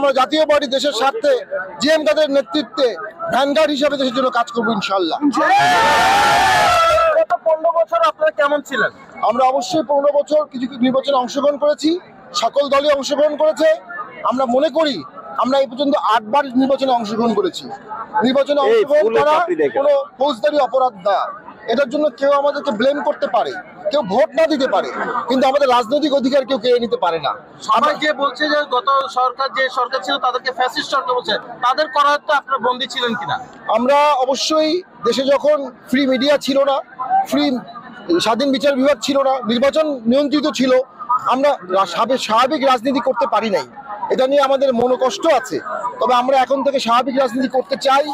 আমরা জাতীয় পার্টি দেশের স্বার্থে জিএম কাদের নেতৃত্বে ভ্যানগার্ড হিসেবে দেশের জন্য কাজ করবো ইনশাআল্লাহ। গত 15 বছর আপনারা কেমন ছিলেন? আমরা অবশ্যই 15 বছর কিছু নির্বাচনে অংশগ্রহণ করেছি, সকল দলই অংশগ্রহণ করেছে। আমরা মনে করি আমরা এই পর্যন্ত 8 বার নির্বাচনে অংশগ্রহণ করেছি। নির্বাচনে অংশগ্রহণ করা কোনো ফৌজদারি অপরাধ না। এটার জন্য কেউ আমাদেরকে ব্লেম করতে পারে, কেউ ভোট না দিতে পারে, কিন্তু আমাদের রাজনৈতিক অধিকার কেউ কেড়ে নিতে পারে না। সবাই যে বলছে যে গত সরকার ছিল তাদেরকে ফ্যাসিস্ট সরকার বলছে, তাদের করাতে আপনারা বন্দী ছিলেন কিনা? আমরা অবশ্যই দেশে যখন ফ্রি মিডিয়া ছিল না, ফ্রি স্বাধীন বিচার বিভাগ ছিল না, নির্বাচন নিয়ন্ত্রিত ছিল, আমরা স্বাভাবিক রাজনীতি করতে পারি নাই। এটা নিয়ে আমাদের মনোকষ্ট আছে। তবে আমরা এখন থেকে স্বাভাবিক রাজনীতি করতে চাই,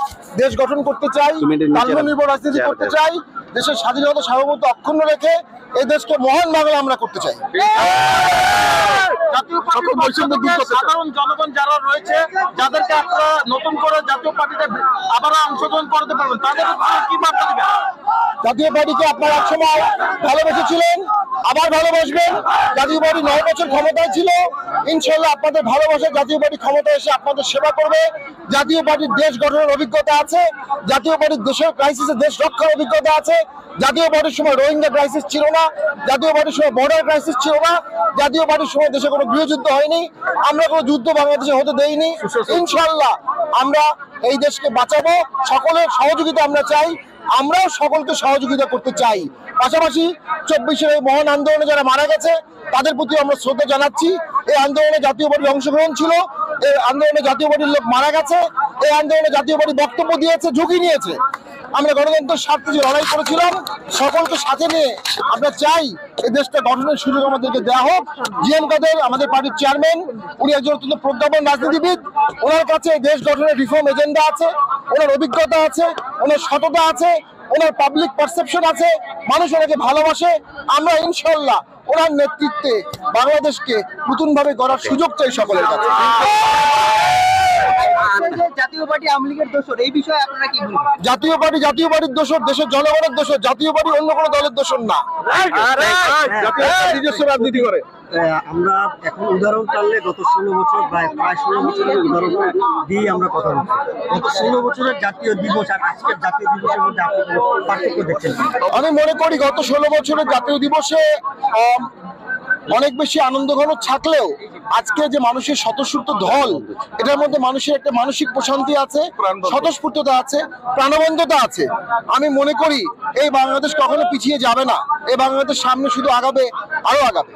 দেশ গঠন করতে চাই, আত্মনির্ভর রাজনীতি করতে চাই, দেশের স্বাধীনতা সার্বভৌমত্ব অক্ষুণ্ণ রেখে এই দেশকে মহান বাংলা আমরা করতে চাই। সাধারণ জনগণ যারা রয়েছে, যাদেরকে আপনারা নতুন করে জাতীয় পার্টিতে আবার অংশগ্রহণ করতে পারবেন, তাদের কি বার্তা দিবেন? জাতীয় পার্টিকে আপনারা একসময় ভালোবেসেছিলেন, আবার ভালোবাসবেন। জাতীয় পার্টি 9 বছর ক্ষমতায় ছিল, ইনশাল্লাহ আপনাদের ভালোবাসা জাতীয় পার্টি ক্ষমতায় এসে আপনাদের সেবা করবে। জাতীয় পার্টির দেশ গঠনের অভিজ্ঞতা আছে, জাতীয় পার্টির দেশের ক্রাইসিসে দেশ রক্ষার অভিজ্ঞতা আছে। জাতীয় পার্টির সময় রোহিঙ্গা ক্রাইসিস ছিল না, জাতীয় পার্টির সময় বর্ডার ক্রাইসিস ছিল না, জাতীয় পার্টির সময় দেশে কোনো গৃহযুদ্ধ হয়নি, আমরা কোনো যুদ্ধ বাংলাদেশে হতে দেইনি। ইনশাল্লাহ আমরা এই দেশকে বাঁচাবো, সকলের সহযোগিতা আমরা চাই, আমরাও সকলকে সহযোগিতা করতে চাই। পাশাপাশি 24-এর এই মহান আন্দোলনে যারা মারা গেছে তাদের প্রতি আমরা শ্রদ্ধা জানাচ্ছি। এই আন্দোলনে জাতীয় পার্টির অংশগ্রহণ ছিল, এই আন্দোলনে জাতীয় পার্টির লোক মারা গেছে, এই আন্দোলনে জাতীয় পার্টি বক্তব্য দিয়েছে, ঝুঁকি নিয়েছে। আমরা গণতন্ত্রের স্বার্থে যে লড়াই করেছিলাম, সকলকে সাথে নিয়ে আমরা চাই এই দেশটা গঠনের সুযোগ আমাদেরকে দেওয়া হোক। জিএম কাদের আমাদের পার্টির চেয়ারম্যান, উনি একজন অত্যন্ত প্রজ্ঞাপন রাজনীতিবিদ। ওনার কাছে দেশ গঠনের রিফর্ম এজেন্ডা আছে, ওনার অভিজ্ঞতা আছে, ওনার সততা আছে, ওনার পাবলিক পারসেপশন আছে, মানুষ ওনাকে ভালোবাসে। আমরা ইনশাল্লাহ ওনার নেতৃত্বে বাংলাদেশকে নতুন ভাবে গড়ার সুযোগ চাই সকলের কাছে। জাতীয় পার্টি আওয়ামী লীগের দোষর, এই বিষয়ে আপনারা কি বলবেন? জাতীয় পার্টির দোষর, দেশের জনগণের দোষর, জাতীয় পার্টি অন্য কোনো দলের দোষর না। নিজস্ব রাজনীতি করে। আমরা এখন উদাহরণ টানলে গত 16 বছর প্রায় 16 বছরের উদাহরণ দিয়ে আমরা কথা বলছি। গত 16 বছরের জাতীয় দিবস আর আজকের জাতীয় দিবসের মধ্যে আপনি পার্থক্য দেখছেন? আমি মনে করি গত 16 বছরের জাতীয় দিবসে অনেক বেশি আনন্দঘন থাকলেও আজকে যে মানুষের স্বতঃস্ফূর্ত ঢল, এটার মধ্যে মানুষের একটা মানসিক প্রশান্তি আছে, স্বতঃস্ফূর্ততা আছে, প্রাণবন্ততা আছে। আমি মনে করি এই বাংলাদেশ কখনো পিছিয়ে যাবে না, এই বাংলাদেশ সামনে শুধু আগাবে, আরো আগাবে।